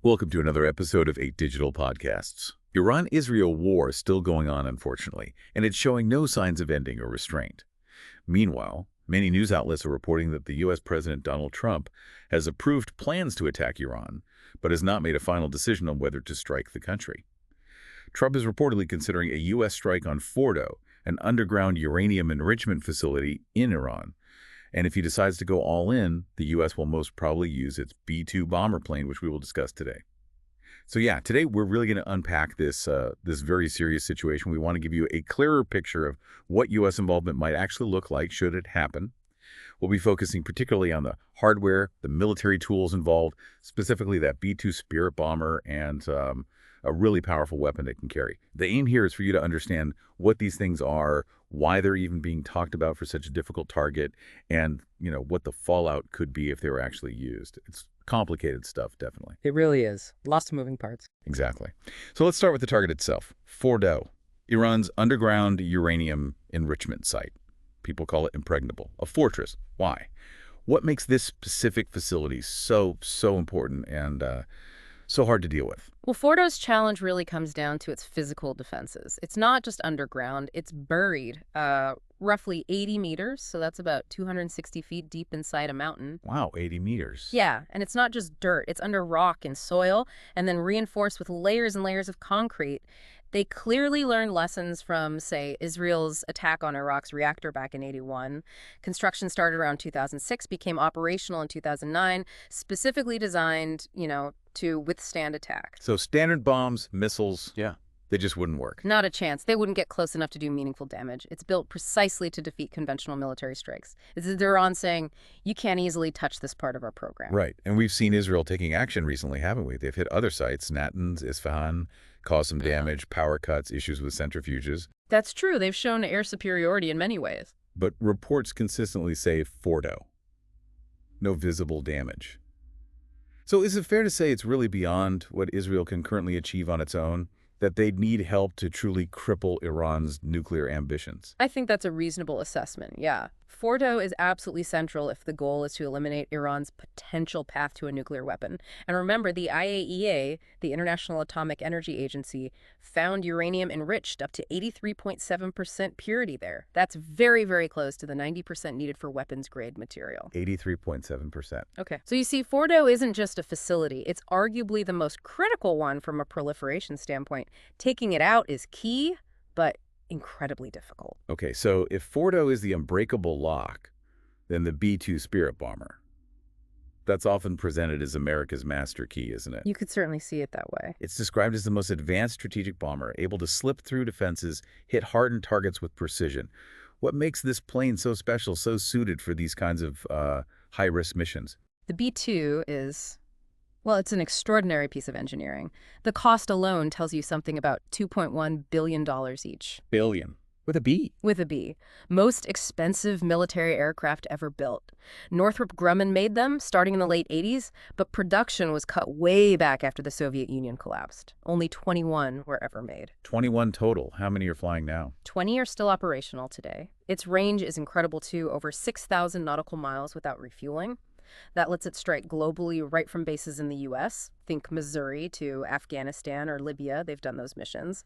Welcome to another episode of 8 Digital Podcasts. Iran-Israel war is still going on, unfortunately, and it's showing no signs of ending or restraint. Meanwhile, many news outlets are reporting that the U.S. President Donald Trump has approved plans to attack Iran, but has not made a final decision on whether to strike the country. Trump is reportedly considering a U.S. strike on Fordow, an underground uranium enrichment facility in Iran. And if he decides to go all in, the U.S. will most probably use its B-2 bomber plane, which we will discuss today. So yeah, today we're really going to unpack this very serious situation. We want to give you a clearer picture of what U.S. involvement might actually look like should it happen. We'll be focusing particularly on the hardware, the military tools involved, specifically that B-2 Spirit bomber and a really powerful weapon it can carry. The aim here is for you to understand what these things are, why they're even being talked about for such a difficult target, and what the fallout could be if they were actually used. It's complicated stuff, definitely. It really is. Lots of moving parts. Exactly. So let's start with the target itself. Fordow, Iran's underground uranium enrichment site. People call it impregnable. A fortress. Why? What makes this specific facility so important and so hard to deal with? Well, Fordow's challenge really comes down to its physical defenses. It's not just underground, it's buried roughly 80 meters, so that's about 260 feet deep inside a mountain. Wow, 80 meters. Yeah, and it's not just dirt. It's under rock and soil, and then reinforced with layers and layers of concrete. They clearly learned lessons from, say, Israel's attack on Iraq's reactor back in '81. Construction started around 2006, became operational in 2009, specifically designed, to withstand attack. So standard bombs, missiles, yeah, they just wouldn't work. Not a chance. They wouldn't get close enough to do meaningful damage. It's built precisely to defeat conventional military strikes. It's Iran saying, you can't easily touch this part of our program. Right. And we've seen Israel taking action recently, haven't we? They've hit other sites, Natanz, Isfahan, caused some damage, power cuts, issues with centrifuges. That's true. They've shown air superiority in many ways. But reports consistently say Fordow. No visible damage. So is it fair to say it's really beyond what Israel can currently achieve on its own? That they'd need help to truly cripple Iran's nuclear ambitions? I think that's a reasonable assessment, yeah. Fordow is absolutely central if the goal is to eliminate Iran's potential path to a nuclear weapon. And remember, the IAEA, the International Atomic Energy Agency, found uranium enriched up to 83.7% purity there. That's very, very close to the 90% needed for weapons-grade material. 83.7%. Okay. So you see, Fordow isn't just a facility. It's arguably the most critical one from a proliferation standpoint. Taking it out is key, but incredibly difficult. Okay, so if Fordow is the unbreakable lock, then the B-2 Spirit bomber. That's often presented as America's master key, isn't it? You could certainly see it that way. It's described as the most advanced strategic bomber, able to slip through defenses, hit hardened targets with precision. What makes this plane so special, so suited for these kinds of high-risk missions? The B-2 is... well, it's an extraordinary piece of engineering. The cost alone tells you something about $2.1 billion each. Billion. With a B. With a B. Most expensive military aircraft ever built. Northrop Grumman made them starting in the late 80s, but production was cut way back after the Soviet Union collapsed. Only 21 were ever made. 21 total. How many are flying now? 20 are still operational today. Its range is incredible, too, over 6,000 nautical miles without refueling. That lets it strike globally right from bases in the U.S. Think Missouri to Afghanistan or Libya. They've done those missions.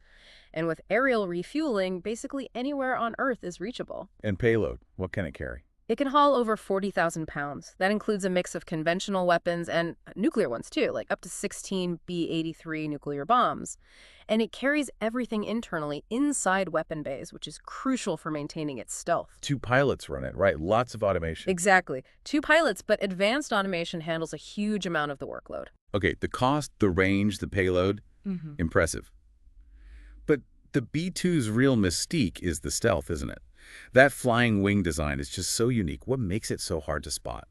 And with aerial refueling, basically anywhere on Earth is reachable. And payload, what can it carry? It can haul over 40,000 pounds. That includes a mix of conventional weapons and nuclear ones, too, like up to 16 B-83 nuclear bombs. And it carries everything internally inside weapon bays, which is crucial for maintaining its stealth. 2 pilots run it, right? Lots of automation. Exactly. 2 pilots, but advanced automation handles a huge amount of the workload. Okay, the cost, the range, the payload, impressive. But the B-2's real mystique is the stealth, isn't it? That flying wing design is just so unique. What makes it so hard to spot?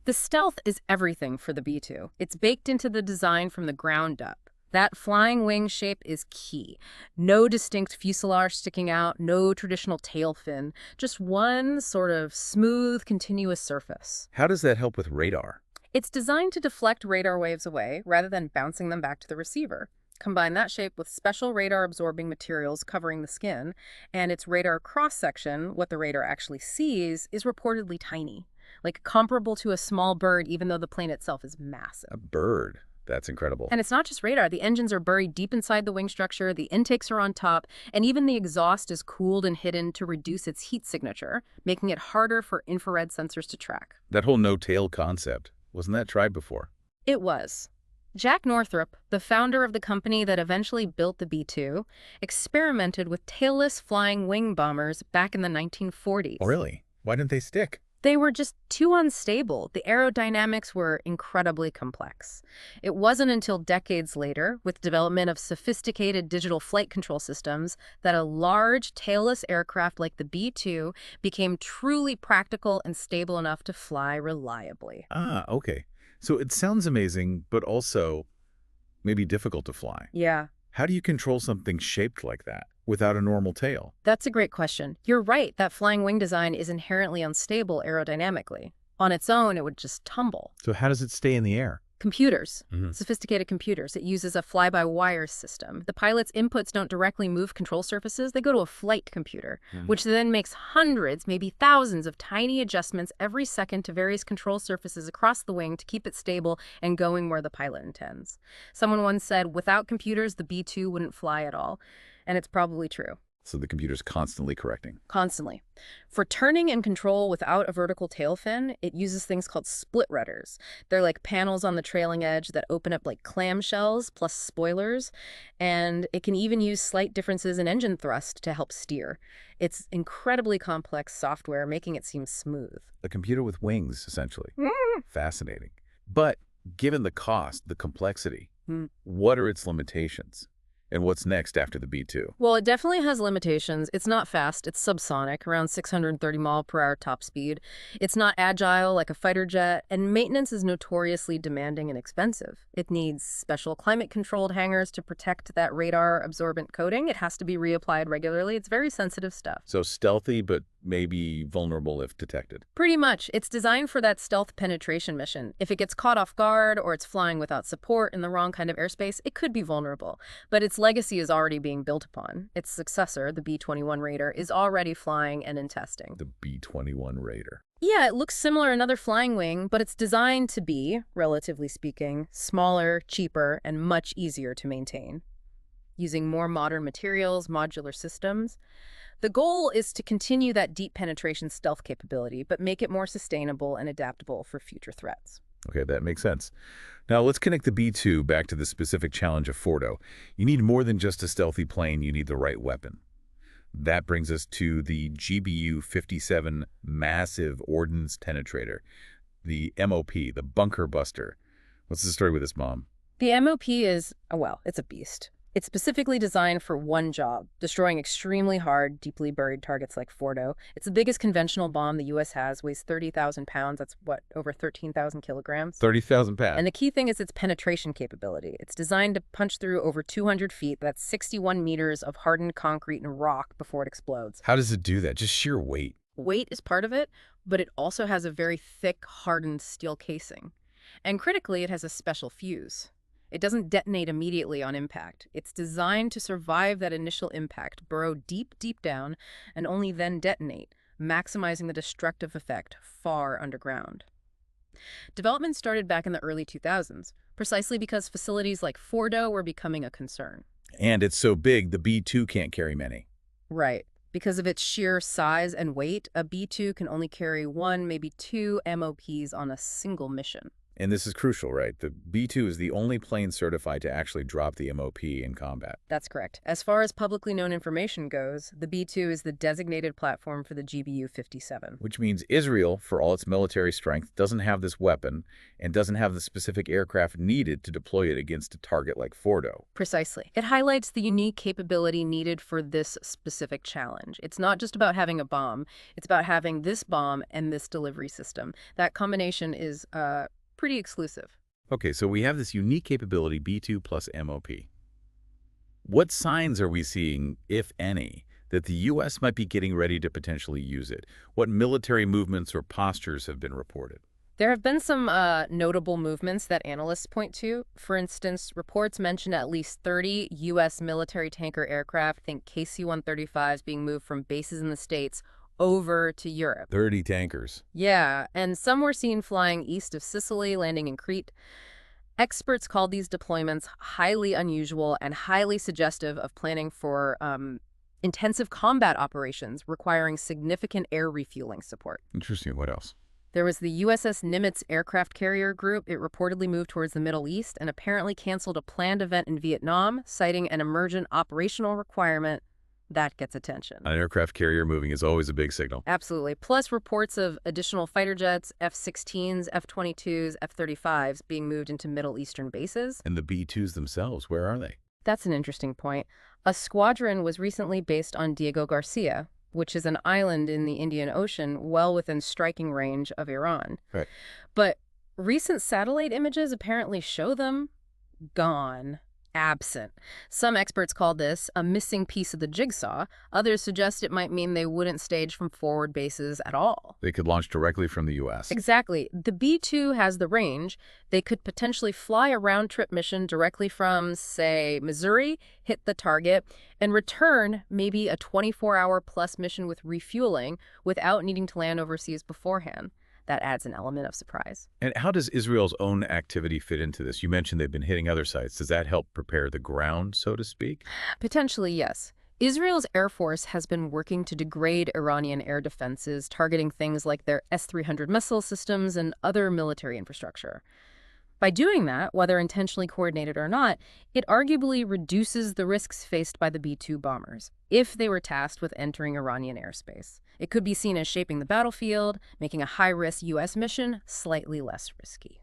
The stealth is everything for the B-2. It's baked into the design from the ground up. That flying wing shape is key. No distinct fuselage sticking out, no traditional tail fin, just one sort of smooth, continuous surface. How does that help with radar? It's designed to deflect radar waves away rather than bouncing them back to the receiver. Combine that shape with special radar-absorbing materials covering the skin, and its radar cross-section, what the radar actually sees, is reportedly tiny, like comparable to a small bird, even though the plane itself is massive. A bird? That's incredible. And it's not just radar. The engines are buried deep inside the wing structure, the intakes are on top, and even the exhaust is cooled and hidden to reduce its heat signature, making it harder for infrared sensors to track. That whole no-tail concept, wasn't that tried before? It was. Jack Northrop, the founder of the company that eventually built the B-2, experimented with tailless flying wing bombers back in the 1940s. Oh, really? Why didn't they stick? They were just too unstable. The aerodynamics were incredibly complex. It wasn't until decades later, with development of sophisticated digital flight control systems, that a large, tailless aircraft like the B-2 became truly practical and stable enough to fly reliably. Ah, okay. So it sounds amazing, but also maybe difficult to fly. Yeah. How do you control something shaped like that without a normal tail? That's a great question. You're right that flying wing design is inherently unstable aerodynamically. On its own, it would just tumble. So how does it stay in the air? Computers, Mhm. sophisticated computers. It uses a fly-by-wire system. The pilot's inputs don't directly move control surfaces. They go to a flight computer, which then makes hundreds, maybe thousands of tiny adjustments every second to various control surfaces across the wing to keep it stable and going where the pilot intends. Someone once said, without computers, the B-2 wouldn't fly at all. And it's probably true. So the computer's constantly correcting. Constantly. For turning and control without a vertical tail fin, it uses things called split rudders. They're like panels on the trailing edge that open up like clamshells plus spoilers, and it can even use slight differences in engine thrust to help steer. It's incredibly complex software, making it seem smooth. A computer with wings, essentially. Fascinating. But given the cost, the complexity, what are its limitations? And what's next after the B-2? Well, it definitely has limitations. It's not fast. It's subsonic, around 630 mile per hour top speed. It's not agile like a fighter jet, and maintenance is notoriously demanding and expensive. It needs special climate-controlled hangars to protect that radar-absorbent coating. It has to be reapplied regularly. It's very sensitive stuff. So stealthy, but maybe vulnerable if detected. Pretty much. It's designed for that stealth penetration mission. If it gets caught off guard or it's flying without support in the wrong kind of airspace, it could be vulnerable. But its legacy is already being built upon. Its successor, the B-21 Raider, is already flying and in testing. The B-21 Raider. Yeah, it looks similar to another flying wing, but it's designed to be, relatively speaking, smaller, cheaper, and much easier to maintain. Using more modern materials, modular systems. The goal is to continue that deep penetration stealth capability, but make it more sustainable and adaptable for future threats. Okay, that makes sense. Now let's connect the B-2 back to the specific challenge of Fordow. You need more than just a stealthy plane, you need the right weapon. That brings us to the GBU-57 Massive Ordnance Penetrator, the MOP, the Bunker Buster. What's the story with this bomb? The MOP is, well, it's a beast. It's specifically designed for one job, destroying extremely hard, deeply buried targets like Fordow. It's the biggest conventional bomb the U.S. has, weighs 30,000 pounds. That's, what, over 13,000 kilograms? 30,000 pounds. And the key thing is its penetration capability. It's designed to punch through over 200 feet. That's 61 meters of hardened concrete and rock before it explodes. How does it do that? Just sheer weight. Weight is part of it, but it also has a very thick, hardened steel casing. And critically, it has a special fuse. It doesn't detonate immediately on impact. It's designed to survive that initial impact, burrow deep, deep down, and only then detonate, maximizing the destructive effect far underground. Development started back in the early 2000s, precisely because facilities like Fordow were becoming a concern. And it's so big, the B-2 can't carry many. Right. Because of its sheer size and weight, a B-2 can only carry one, maybe two MOPs on a single mission. And this is crucial, right? The B-2 is the only plane certified to actually drop the MOP in combat. That's correct. As far as publicly known information goes, the B-2 is the designated platform for the GBU-57. Which means Israel, for all its military strength, doesn't have this weapon and doesn't have the specific aircraft needed to deploy it against a target like Fordow. Precisely. It highlights the unique capability needed for this specific challenge. It's not just about having a bomb. It's about having this bomb and this delivery system. That combination is, pretty exclusive. Okay, so we have this unique capability, B-2 plus MOP. What signs are we seeing, if any, that the U.S. might be getting ready to potentially use it? What military movements or postures have been reported? There have been some notable movements that analysts point to. For instance, reports mention at least 30 U.S. military tanker aircraft, think KC-135s, being moved from bases in the States over to Europe. 30 tankers. Yeah, and some were seen flying east of Sicily, landing in Crete. Experts called these deployments highly unusual and highly suggestive of planning for intensive combat operations requiring significant air refueling support. Interesting. What else? There was the USS Nimitz aircraft carrier group. It reportedly moved towards the Middle East and apparently canceled a planned event in Vietnam, citing an emergent operational requirement. That gets attention. An aircraft carrier moving is always a big signal. Absolutely. Plus reports of additional fighter jets, F-16s, F-22s, F-35s being moved into Middle Eastern bases. And the B-2s themselves, where are they? That's an interesting point. A squadron was recently based on Diego Garcia, which is an island in the Indian Ocean well within striking range of Iran. Right. But recent satellite images apparently show them gone, absent. Some experts call this a missing piece of the jigsaw. Others suggest it might mean they wouldn't stage from forward bases at all. They could launch directly from the U.S. Exactly. The B-2 has the range. They could potentially fly a round-trip mission directly from, say, Missouri, hit the target, and return maybe a 24-hour-plus mission with refueling without needing to land overseas beforehand. That adds an element of surprise. And how does Israel's own activity fit into this? You mentioned they've been hitting other sites. Does that help prepare the ground, so to speak? Potentially, yes. Israel's Air Force has been working to degrade Iranian air defenses, targeting things like their S-300 missile systems and other military infrastructure. By doing that, whether intentionally coordinated or not, it arguably reduces the risks faced by the B-2 bombers if they were tasked with entering Iranian airspace. It could be seen as shaping the battlefield, making a high-risk U.S. mission slightly less risky.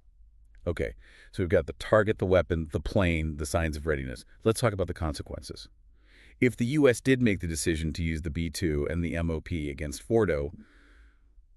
Okay, so we've got the target, the weapon, the plane, the signs of readiness. Let's talk about the consequences. If the U.S. did make the decision to use the B-2 and the MOP against Fordow,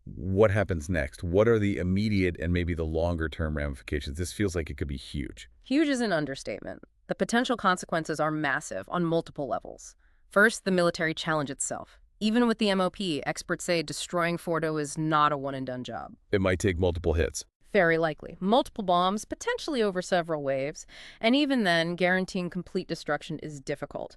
what happens next? What are the immediate and maybe the longer-term ramifications? This feels like it could be huge. Huge is an understatement. The potential consequences are massive on multiple levels. First, the military challenge itself. Even with the MOP, experts say destroying Fordow is not a one-and-done job. It might take multiple hits. Very likely. Multiple bombs, potentially over several waves, and even then, guaranteeing complete destruction is difficult.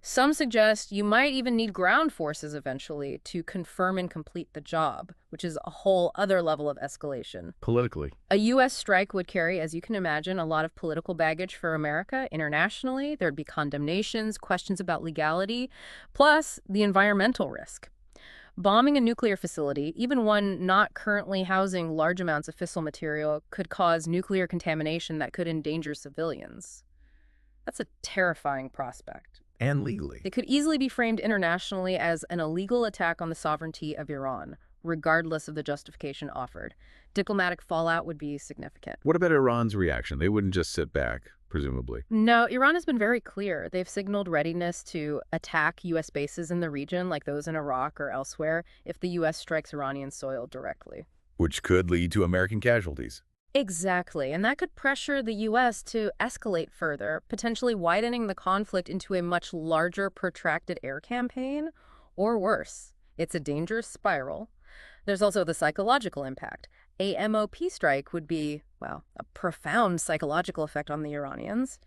Some suggest you might even need ground forces eventually to confirm and complete the job, which is a whole other level of escalation. Politically. A U.S. strike would carry, as you can imagine, a lot of political baggage for America internationally. There'd be condemnations, questions about legality, plus the environmental risk. Bombing a nuclear facility, even one not currently housing large amounts of fissile material, could cause nuclear contamination that could endanger civilians. That's a terrifying prospect. And legally. It could easily be framed internationally as an illegal attack on the sovereignty of Iran, regardless of the justification offered. Diplomatic fallout would be significant. What about Iran's reaction? They wouldn't just sit back, presumably. No, Iran has been very clear. They've signaled readiness to attack U.S. bases in the region, like those in Iraq or elsewhere, if the U.S. strikes Iranian soil directly. Which could lead to American casualties. Exactly, and that could pressure the U.S. to escalate further, potentially widening the conflict into a much larger, protracted air campaign, or worse. It's a dangerous spiral. There's also the psychological impact. A MOP strike would be, well, a profound psychological effect on the Iranians.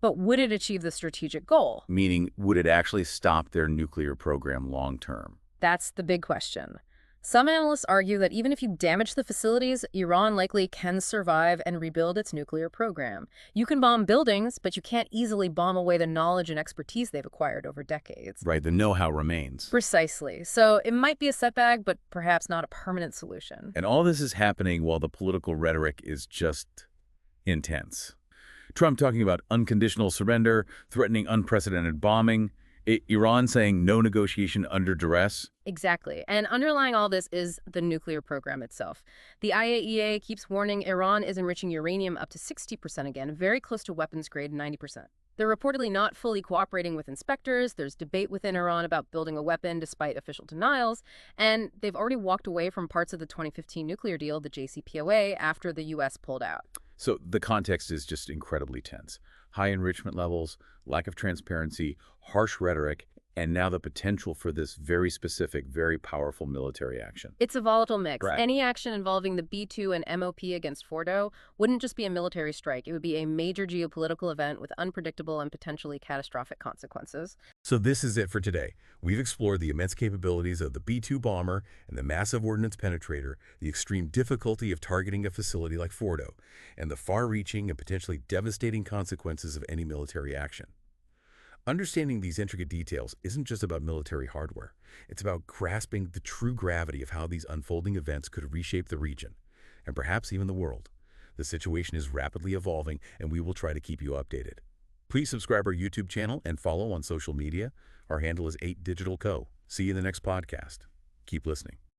But would it achieve the strategic goal? Meaning, would it actually stop their nuclear program long term? That's the big question. Some analysts argue that even if you damage the facilities, Iran likely can survive and rebuild its nuclear program. You can bomb buildings, but you can't easily bomb away the knowledge and expertise they've acquired over decades. Right, the know-how remains. Precisely. So it might be a setback, but perhaps not a permanent solution. And all this is happening while the political rhetoric is just intense. Trump talking about unconditional surrender, threatening unprecedented bombing, Iran saying no negotiation under duress. Exactly. And underlying all this is the nuclear program itself. The IAEA keeps warning Iran is enriching uranium up to 60% again, very close to weapons grade 90%. They're reportedly not fully cooperating with inspectors. There's debate within Iran about building a weapon despite official denials. And they've already walked away from parts of the 2015 nuclear deal, the JCPOA, after the U.S. pulled out. So the context is just incredibly tense. High enrichment levels, lack of transparency, harsh rhetoric, and now the potential for this very specific, very powerful military action. It's a volatile mix. Right. Any action involving the B-2 and MOP against Fordow wouldn't just be a military strike. It would be a major geopolitical event with unpredictable and potentially catastrophic consequences. So this is it for today. We've explored the immense capabilities of the B-2 bomber and the massive ordnance penetrator, the extreme difficulty of targeting a facility like Fordow, and the far-reaching and potentially devastating consequences of any military action. Understanding these intricate details isn't just about military hardware. It's about grasping the true gravity of how these unfolding events could reshape the region, and perhaps even the world. The situation is rapidly evolving, and we will try to keep you updated. Please subscribe our YouTube channel and follow on social media. Our handle is 8digitalco. See you in the next podcast. Keep listening.